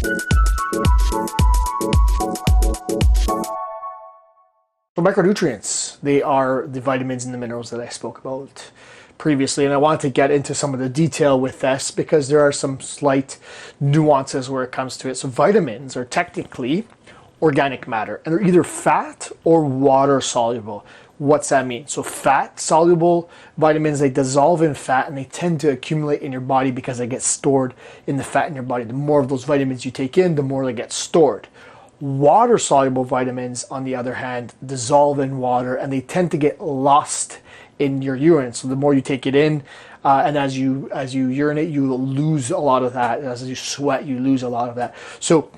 So micronutrients, they are the vitamins and the minerals that I spoke about previously, and I wanted to get into some of the detail with this because there are some slight nuances where it comes to it. So vitamins are technically organic matter, and they're either fat or water soluble. What's that mean? So fat soluble vitamins, they dissolve in fat and they tend to accumulate in your body because they get stored in the fat in your body. The more of those vitamins you take in, the more they get stored. Water soluble vitamins, on the other hand, dissolve in water and they tend to get lost in your urine. So the more you take it in, and as you urinate, you lose a lot of that. As you sweat, you lose a lot of that. So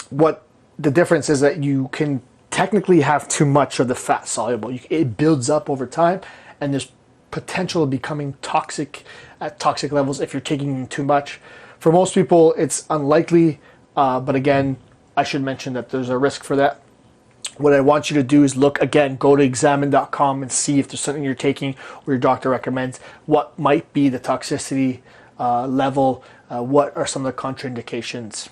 what the difference is that you can technically have too much of the fat soluble. It builds up over time, and there's potential of becoming toxic at toxic levels if you're taking in too much. For most people, it's unlikely, but again, I should mention that there's a risk for that. What I want you to do is look again, go to examine.com and see if there's something you're taking or your doctor recommends, what might be the toxicity level, what are some of the contraindications.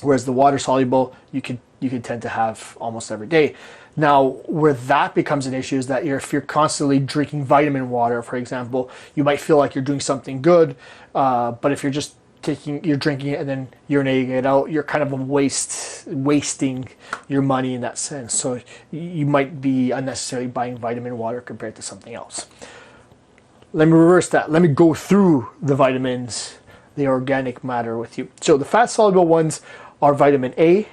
Whereas the water soluble, you could tend to have almost every day. Now, where that becomes an issue is that if you're constantly drinking vitamin water, for example, you might feel like you're doing something good, but if you're drinking it and then urinating it out, you're kind of wasting your money in that sense. So you might be unnecessarily buying vitamin water compared to something else. Let me reverse that. Let me go through the vitamins, the organic matter with you. So the fat soluble ones are vitamin A,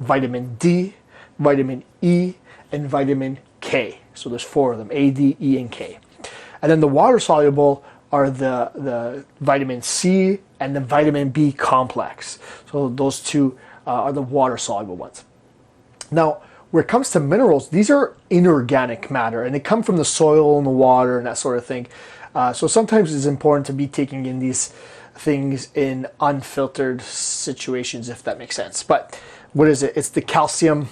vitamin D, vitamin E, and vitamin K. So there's 4 of them, A, D, E, and K. And then the water soluble are the vitamin C and the vitamin B complex. So those two are the water soluble ones. Now, when it comes to minerals, these are inorganic matter and they come from the soil and the water and that sort of thing. So sometimes it's important to be taking in these things in unfiltered situations, if that makes sense. But what is it? It's the calcium,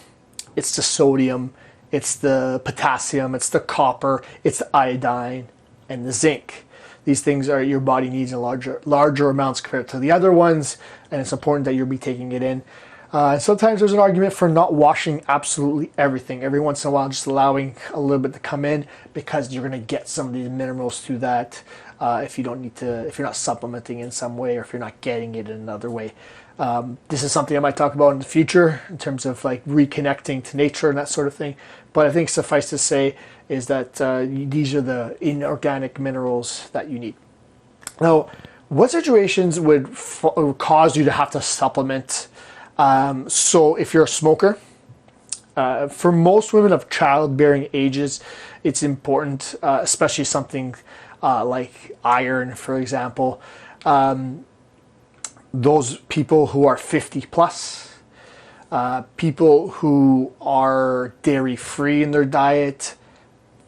it's the sodium, it's the potassium, it's the copper, it's the iodine, and the zinc. These things are your body needs in larger amounts compared to the other ones, and it's important that you'll be taking it in. Sometimes there's an argument for not washing absolutely everything. Every once in a while, just allowing a little bit to come in because you're going to get some of these minerals through that if you don't need to, if you're not supplementing in some way or if you're not getting it in another way. This is something I might talk about in the future in terms of like reconnecting to nature and that sort of thing. But I think suffice to say is that these are the inorganic minerals that you need. Now, what situations would cause you to have to supplement? So if you're a smoker, for most women of childbearing ages, it's important, especially something like iron, for example. Those people who are 50 plus, people who are dairy free in their diet,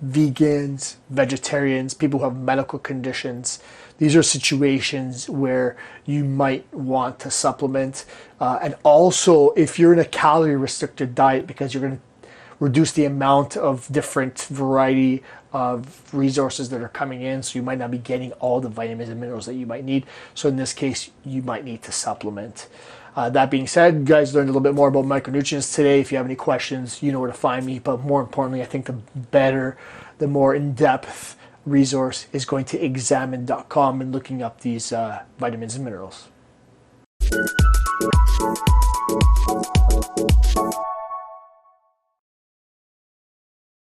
vegans, vegetarians, people who have medical conditions. These are situations where you might want to supplement. And also if you're in a calorie restricted diet, because you're going to reduce the amount of different variety of resources that are coming in, so you might not be getting all the vitamins and minerals that you might need. So in this case, you might need to supplement. That being said, you guys learned a little bit more about micronutrients today. If you have any questions, you know where to find me. But more importantly, I think the more in-depth resource is going to examine.com and looking up these vitamins and minerals.